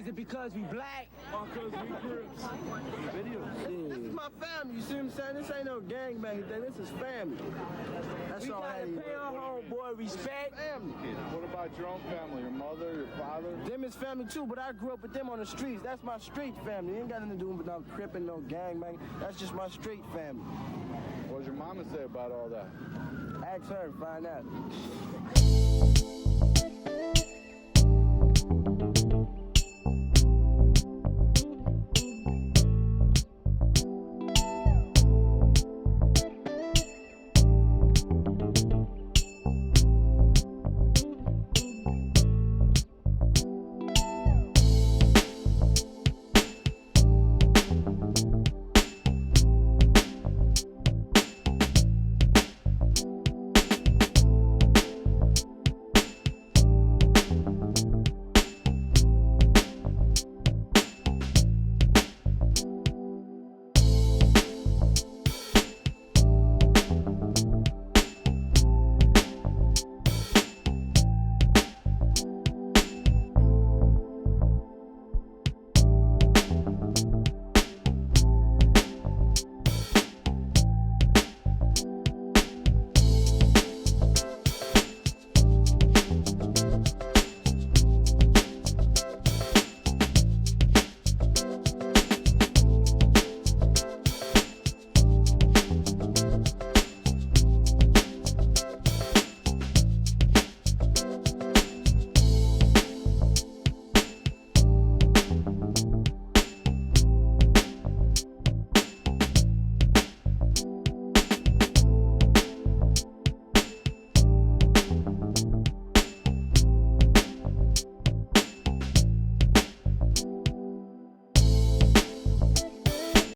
Is it because we black? Or because we Crips? This is my family, you see what I'm saying? This ain't no gangbang thing, this is family. That's We all I gotta need. pay our homeboy respect. Family. What about your own family? Your mother, your father? Them is family too, but I grew up with them on the streets. That's my street family. It ain't got nothing to do with no crippin', no gangbang. That's just my street family. What does your mama say about all that? Ask her and find out.